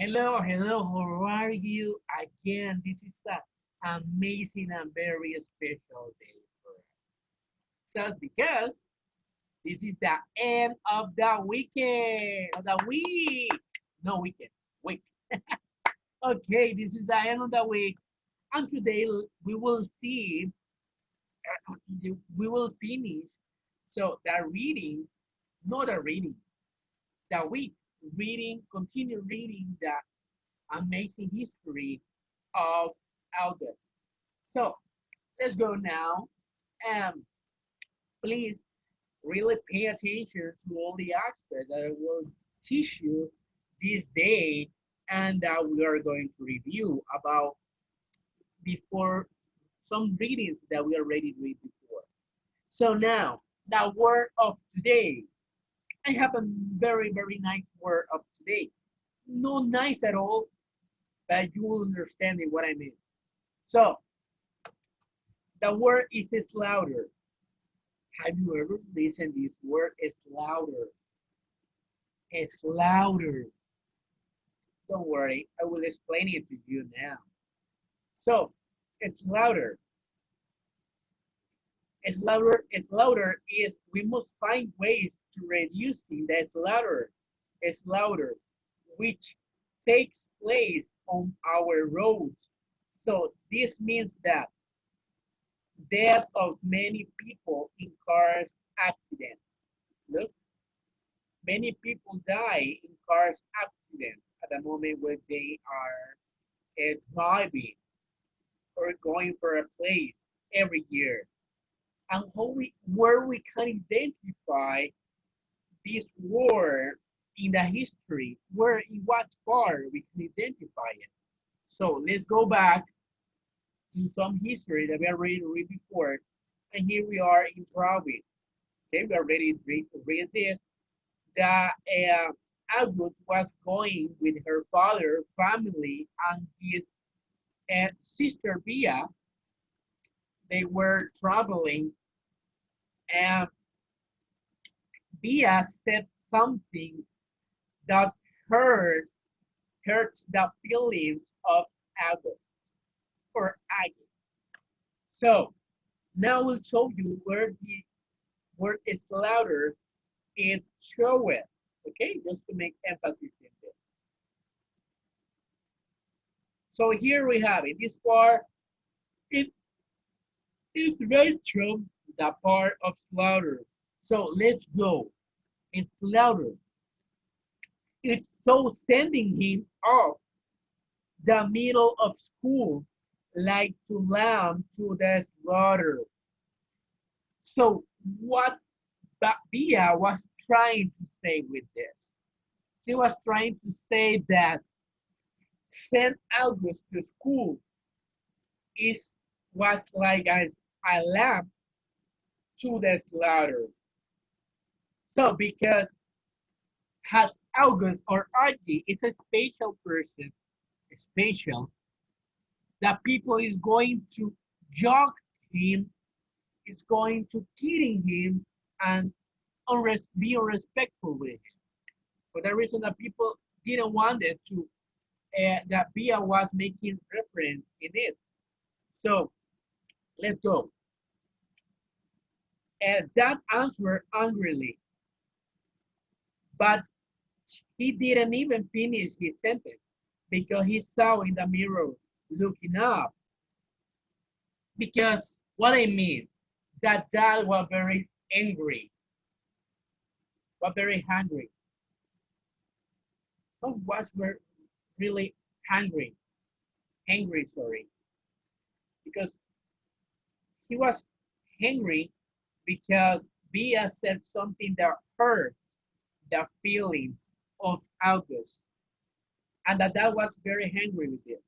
Hello, hello, how are you? Again, this is an amazing and very special day for us. Just because this is the end of the weekend, of the week. No weekend, week. Okay, this is the end of the week. And today we will see, we will finish. So the reading, not the reading, the week reading, continue reading the amazing history of August. So let's go now. Um, Please really pay attention to all the aspects that I will teach you this day and that we are going to review about before some readings that we already read before. So now, the word of today. I have a very, very nice word of today. Not nice at all, but you will understand what I mean. So, the word is slaughter. Have you ever listened this word? Slaughter. Slaughter. Don't worry, I will explain it to you now. So, slaughter. Slaughter is we must find ways to reducing the slaughter, which takes place on our roads. So this means that death of many people in cars accidents. Look, many people die in cars accidents at the moment when they are driving or going for a place every year. And where we can identify this war in the history, where in what part we can identify it. So let's go back to some history that we already read before. And here we are in Travis. Okay, we already read this. That August was going with her father, family, and his sister Bia. They were traveling, and Bia said something that hurt hurt the feelings of August or Aggie. So now we'll show you where the word slaughter is shown. Okay, just to make emphasis in this. So here we have it. This part it is mentioned the part of slaughter. So let's go. It's slaughter. It's so sending him off the middle of school like to lamb to the slaughter. So what Bia was trying to say with this? She was trying to say that send August to school is was like as a lamb to the slaughter. So because has August or Archie is a special person, special, that people is going to joke him, is going to kidding him, and be unrespectful with him. For the reason that people didn't want it to, that Bia was making reference in it. So let's go. That answered angrily, but he didn't even finish his sentence because he saw in the mirror looking up. Because what I mean, that dad was very angry, was very hungry. Not was really hungry, angry, sorry, because he was angry because Bia said something that hurt the feelings of August, and that was very angry with this.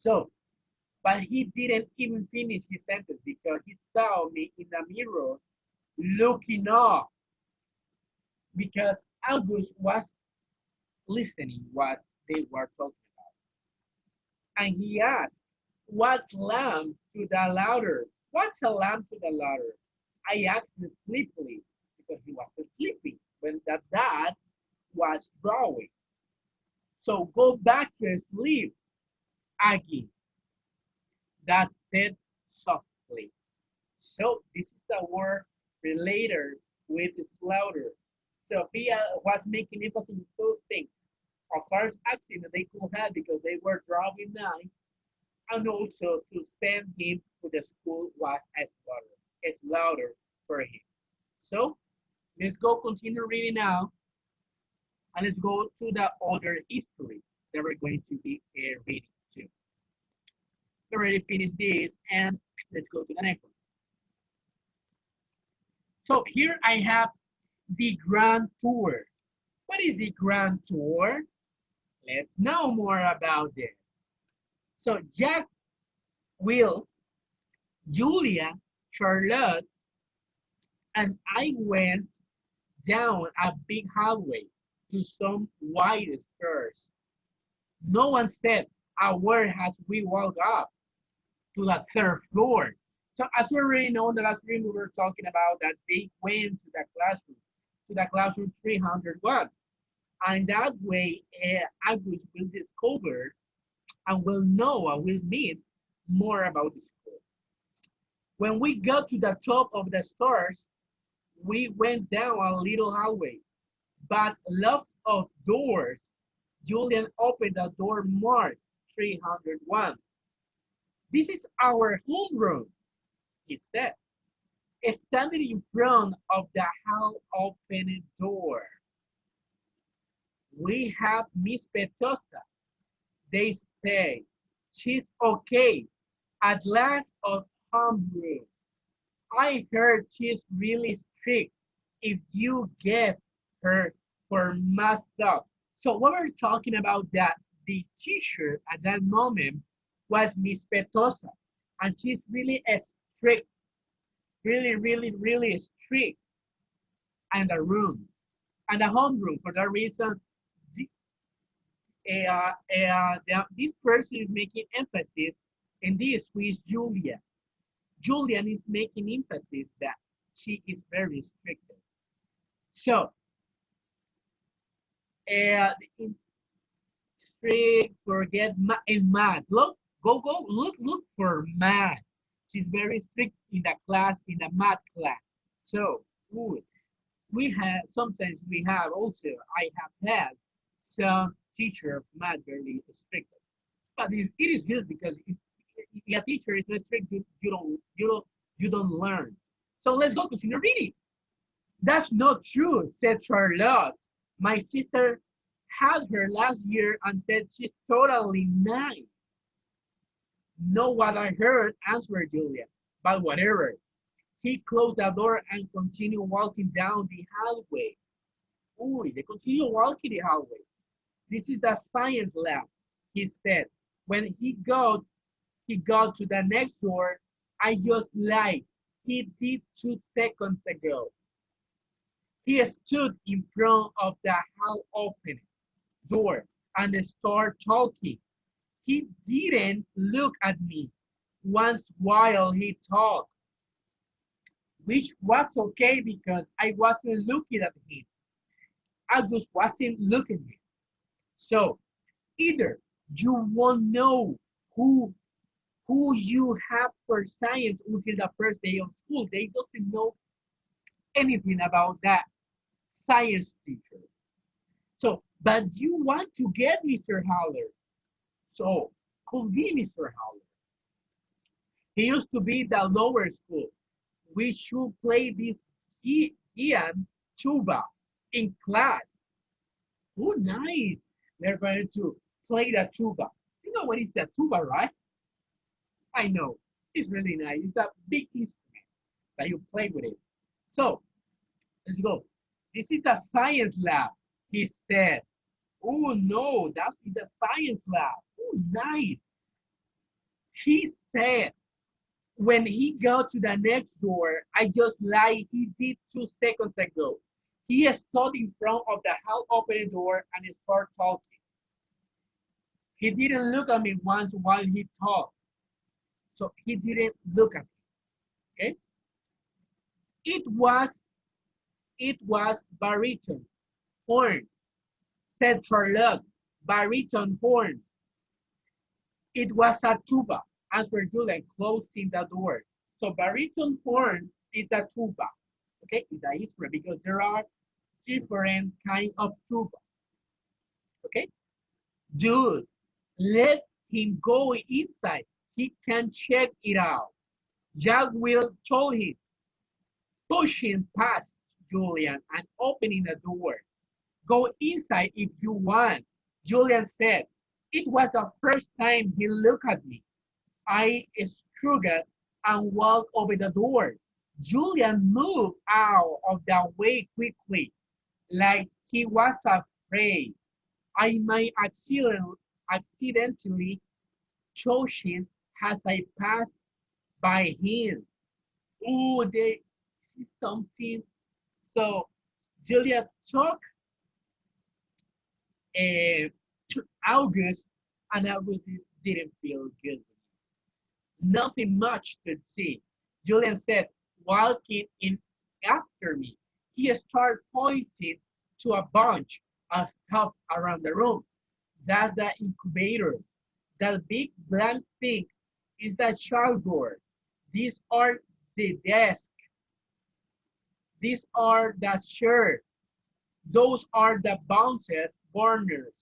So, but he didn't even finish his sentence because he saw me in the mirror looking up because August was listening what they were talking about. And he asked, what's lamb to the louder? What's a lamb to the louder? I asked sleepily because he was sleeping when that dad was drawing. So go back to sleep, Aggie. That said softly. So this is a word related with slaughter. Sophia was making emphasis on those things. A first accident they could have because they were driving knife, and also to send him to the school was a slaughter for him. So let's go continue reading now, and let's go to the other history that we're going to be reading too. We already finished this, and let's go to the next one. So here I have the Grand Tour. What is the Grand Tour? Let's know more about this. So Jack, Will, Julia, Charlotte, and I went down a big hallway to some wide stairs. No one said a word as we walked up to the third floor. So as we already know in the last stream, we were talking about that they went to the classroom 301. And that way, Agus will discover and will know and will meet more about the school. When we got to the top of the stairs, we went down a little hallway, but lots of doors. Julian opened the door marked 301. This is our homeroom, he said, standing in front of the half-open door. We have Miss Petosa. They say she's okay at last of homeroom. I heard she's really strict if you get her for math up. So what we're talking about that the teacher at that moment was Miss Petosa, and she's really a strict, really strict in the room and the homeroom. For that reason, this person is making emphasis, and this is Julia. Julian is making emphasis that she is very strict. So, strict, forget in math. Go, look for math. She's very strict in the class, in the math class. So, good. We have, sometimes we have also, I have had some teacher of math very strict. But it is good because if a teacher is not strict, you don't learn. So let's go continue reading. That's not true, said Charlotte. My sister had her last year and said she's totally nice. Know what I heard, answered Julia. But whatever. He closed the door and continued walking down the hallway. Ooh, they continue walking the hallway. This is the science lab, he said. When he got to the next door, I just like he did 2 seconds ago. He stood in front of the hall open door and started talking. He didn't look at me once while he talked, which was okay because I wasn't looking at him. I just wasn't looking at him. So either you won't know who you have for science until the first day of school. They doesn't know anything about that science teacher. So, but you want to get Mr. Haller. So, could be Mr. Haller. He used to be the lower school. We should play this Ian tuba in class. Oh, nice. They're going to play the tuba. You know what is the tuba, right? I know. It's really nice. It's a big instrument that you play with it. So, let's go. This is the science lab, he said. Oh, no, that's in the science lab. Oh, nice. He said, when he got to the next door, I just like he did 2 seconds ago. He stood in front of the half open door and started talking. He didn't look at me once while he talked. So he didn't look at me. Okay? It was baritone horn, said Charlotte. Baritone horn. It was a tuba, answered Julian, closing the door. So baritone horn is a tuba. Okay, it's an instrument because there are different kind of tuba. Okay, dude, let him go inside. He can check it out. Jack will told him, pushing past Julian and opening the door. Go inside if you want, Julian said. It was the first time he looked at me. I struggled and walked over the door. Julian moved out of the way quickly, like he was afraid I might accidentally choke him as I passed by him. Oh, they see something. So Julia took uh, August, and August didn't feel good. Nothing much to see. Julian said, walking in after me. He started pointing to a bunch of stuff around the room. That's the incubator. That big blank thing is the chalkboard. These are the desk. These are the chairs. Those are the bounces burners.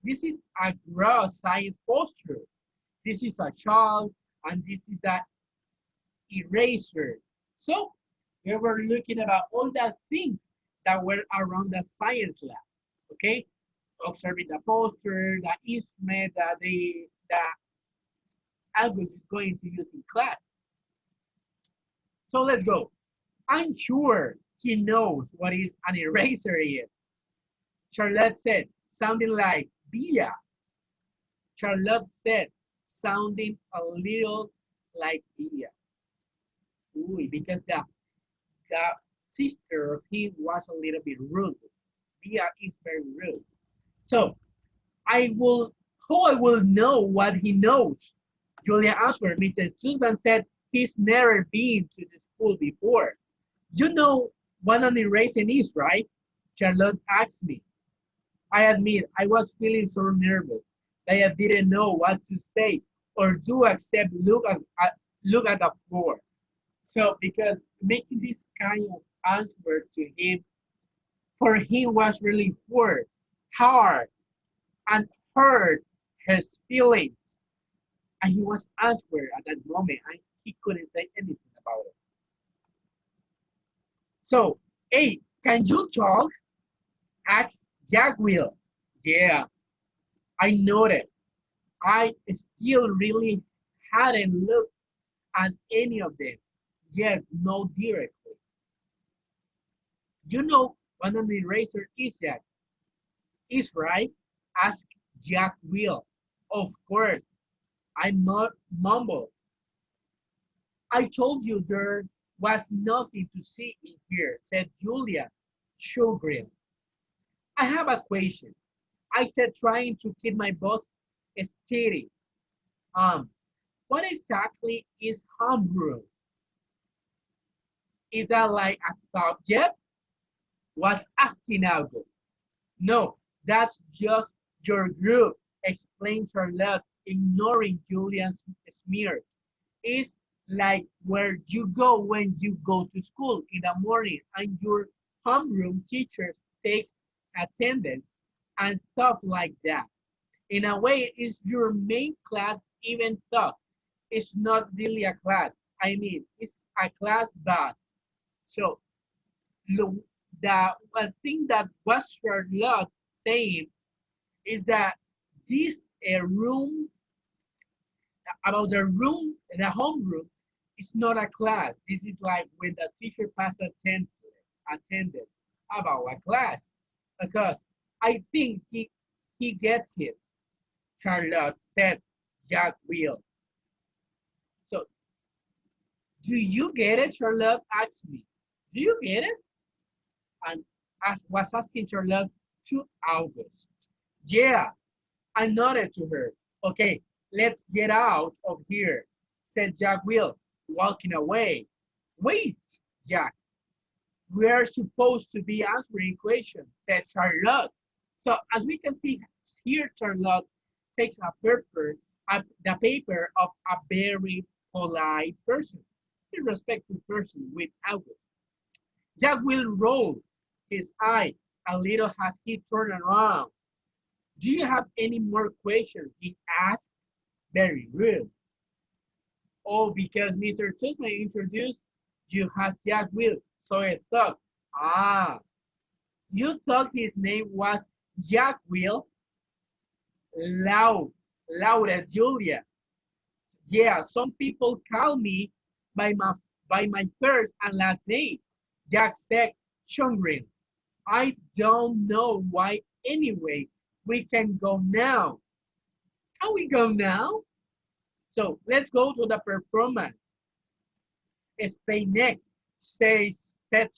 This is a gross science poster. This is a chalk, and this is the eraser. So we were looking about all the things that were around the science lab. Okay, observing the poster, the instrument that August is going to use in class. So let's go. I'm sure he knows what is an eraser is. Charlotte said, sounding like Bia. Charlotte said, sounding a little like Bia. Ooh, because the sister of him was a little bit rude. Bia is very rude. So I will, how I will know what he knows? Julia answered. Mr. Tuzman said he's never been to the school before. You know what an eraser is, right? Charlotte asked me. I admit I was feeling so nervous that I didn't know what to say or do except look at the floor. So because making this kind of answer to him for him was really hard and hurt his feelings. And he was answered at that moment and he couldn't say anything about it. So, hey, can you talk? Asked Jack Will. Yeah, I noted. I still really hadn't looked at any of them yet, no directly. You know what an eraser is, Jack? Is right? Asked Jack Will. Of course, I mumbled. I told you there was nothing to see in here, said Julia, chagrined. I have a question, I said, trying to keep my boss steady. Um, what exactly is homeroom? Is that like a subject? Was asking August. No, that's just your group, explained Charlotte, ignoring Julian's smear. It's like where you go when you go to school in the morning and your homeroom teacher takes attendance and stuff like that. In a way, it's your main class, even though it's not really a class. I mean, it's a class, but so the one thing that was Charlotte saying is that this room about the room, the homeroom, it's not a class. This is like when the teacher passes attendance about a class. Because I think he gets it, Charlotte said Jack Will. So, do you get it? Charlotte asked me. Do you get it? And was asking Charlotte to August. Yeah, I nodded to her. Okay, let's get out of here, said Jack Will, walking away. Wait, Jack. We're supposed to be answering questions, said Charlotte. So as we can see here, Charlotte takes the paper of a very polite person, a respectful person with August. Jack will roll his eye a little as he turned around. Do you have any more questions? He asked. Very rude. Oh, because Mr. Tusman introduced you as Jack Will. So I thought, ah, you thought his name was Jack Will? Loud, Laura Julia. Yeah, some people call me by my by my first and last name. Jack said, Chungrin. I don't know why anyway. We can go now. Can we go now? So let's go to the performance. Stay next, said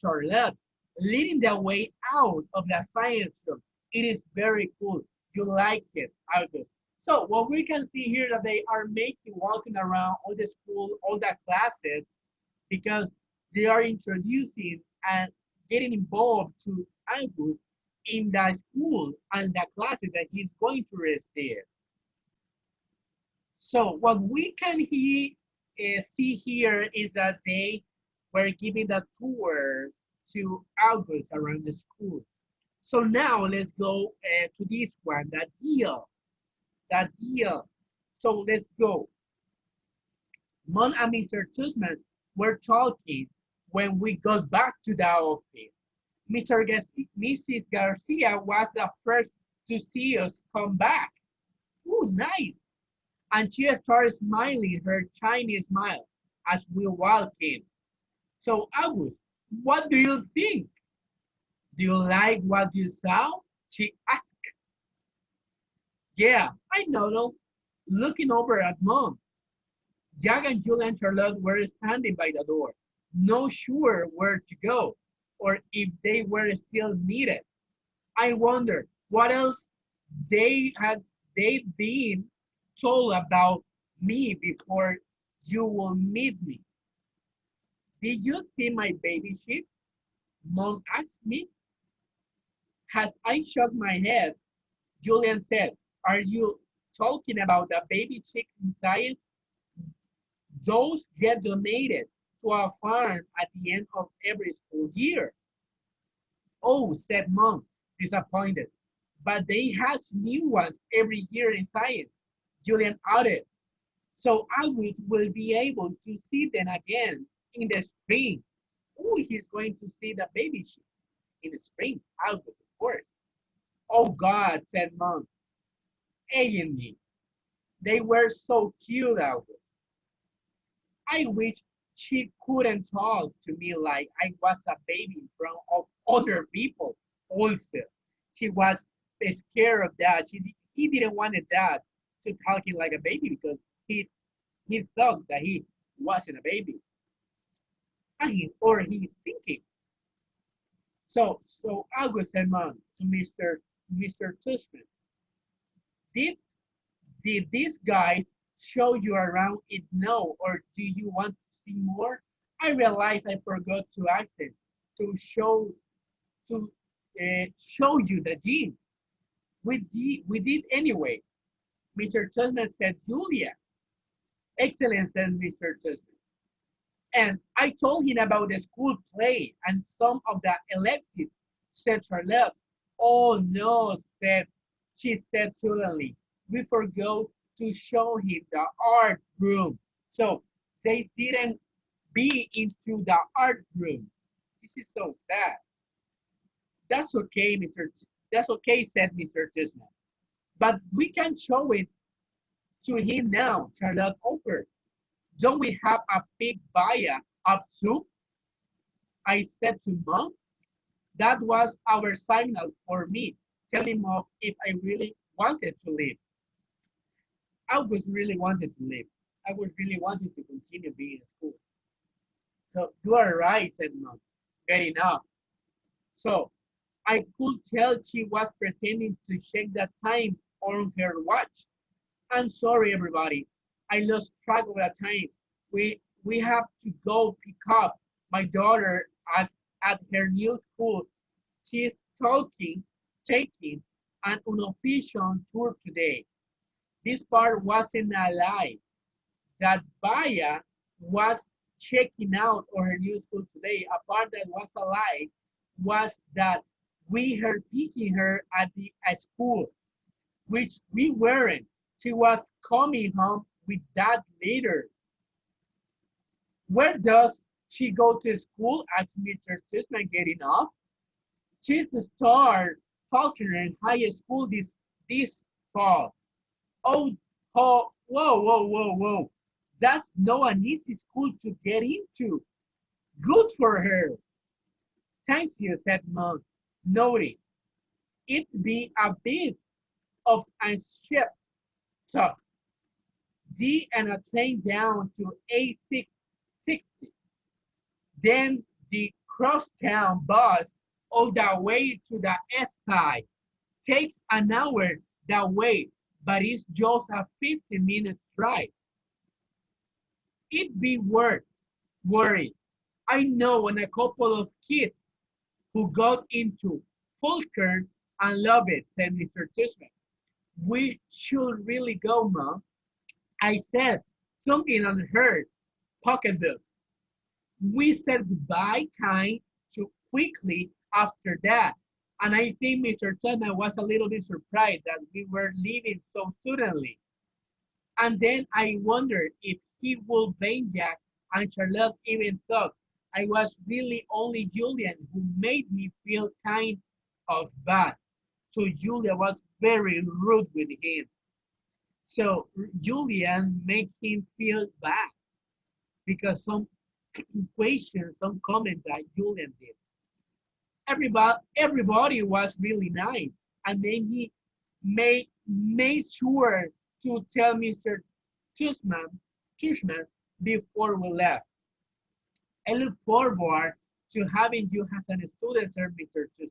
Charlotte, leading the way out of the science room. It is very cool. You like it, August. So what we can see here that they are making walking around all the school, all the classes, because they are introducing and getting involved to August in the school and the classes that he's going to receive. So what we can see here is that they were giving the tour to August around the school. So now let's go to this one, the deal, the deal. So let's go. Mon and Mr. Tusman were talking when we got back to the office. Mrs. Garcia was the first to see us come back. Oh, nice. And she started smiling her Chinese smile as we walked in. So, August, what do you think? Do you like what you saw? She asked. Yeah, I nodded, looking over at Mom. Jack and Julia and Charlotte were standing by the door, not sure where to go or if they were still needed. I wonder what else they been told about me before you will meet me. Did you see my baby sheep? Mom asked me. As I shook my head, Julian said, are you talking about the baby chick in science? Those get donated to a farm at the end of every school year. Oh, said Mom, disappointed. But they hatch new ones every year in science. Julian added. So August will be able to see them again in the spring. Oh, he's going to see the baby sheep in the spring. August, of course. Oh God, said Mom, eyeing me. They were so cute, August. I wish she couldn't talk to me like I was a baby in front of other people. Also, she was scared of that. He didn't want that to talking like a baby because he thought that he wasn't a baby, or he's thinking. So August said, "Mom, to Mr. Tushman, did did these guys show you around it now, or do you want to see more? I realized I forgot to ask them to show you the gym. We did anyway." Mr. Tushman said, "Julia." "Excellent," said Mr. Tushman. And I told him about the school play and some of the electives, said Charlotte. "Oh no," she said suddenly. "We forgot to show him the art room." So they didn't be into the art room. This is so sad. That's okay, That's okay, said Mr. Tisman. But we can show it to him now, Charlotte offered. "Don't we have a big buyer up too?" I said to Mom. That was our signal for me, telling Mom if I really wanted to leave. I was really wanted to leave. I was really wanting to continue being in school. "So you are right," said Mom. "Good enough." So I could tell she was pretending to check the time on her watch. "I'm sorry, everybody. I lost track of the time. We have to go pick up my daughter at her new school. She's taking an unofficial tour today. This part wasn't a lie. That Baya was checking out on her new school today. A part that was a lie was that we heard picking her at the at school, which we weren't. She was coming home with that later. Where does she go to school? Asked Mr. Sussman, getting off. She's the star Falconer in high school this fall. Oh, oh, whoa. That's not an easy school to get into. Good for her. Thanks you, said Mom, noting it be a bit of a ship talk. D and a train down to A660. Then the crosstown bus all the way to the east side. Takes an hour that way, but it's just a 15-minute drive. It'd be worth worrying. I know when a couple of kids who got into Fulker and love it, said Mr. Tishman. We should really go, Mom. I said something on her pocketbook. We said goodbye kind too quickly after that. And I think Mr. Turner was a little bit surprised that we were leaving so suddenly. And then I wondered if he would blame Jack, and Charlotte even thought I was really only Julian who made me feel kind of bad. So Julia was very rude with him. So Julian made him feel bad because some questions, some comments that Julian did. Everybody was really nice, and then he made sure to tell Mr. Tushman, Tushman before we left. I look forward to having you as a student, sir, Mr. Tushman.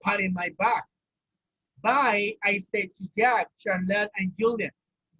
Patting my back. Bye, I said to Jack, Charlotte, and Julian,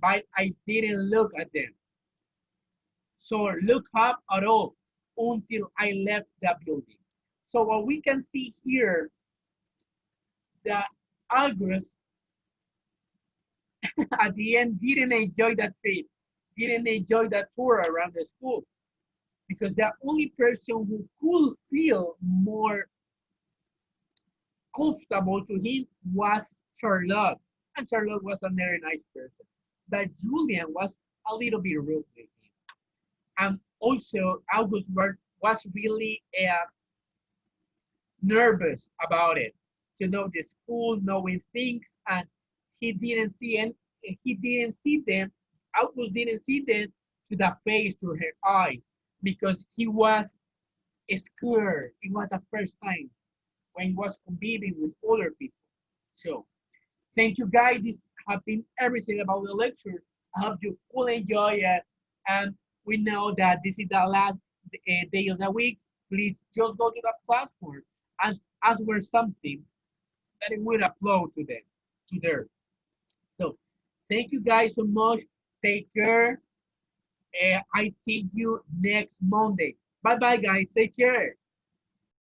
but I didn't look at them. So look up at all until I left the building. So what we can see here, that August at the end didn't enjoy that trip, didn't enjoy that tour around the school, because the only person who could feel more comfortable to him was Charlotte. And Charlotte was a very nice person. But Julian was a little bit rude with him. And also, August was really nervous about it, to know the school, knowing things, and he didn't see and he didn't see them. August didn't see them to the face, to her eyes, because he was scared. It was the first time when he was conviving with other people. So thank you guys. This has been everything about the lecture. I hope you fully enjoy it. And we know that this is the last day of the week. Please just go to the platform and ask for something that it will upload to them, to there. So thank you guys so much. Take care. I see you next Monday. Bye bye, guys. Take care.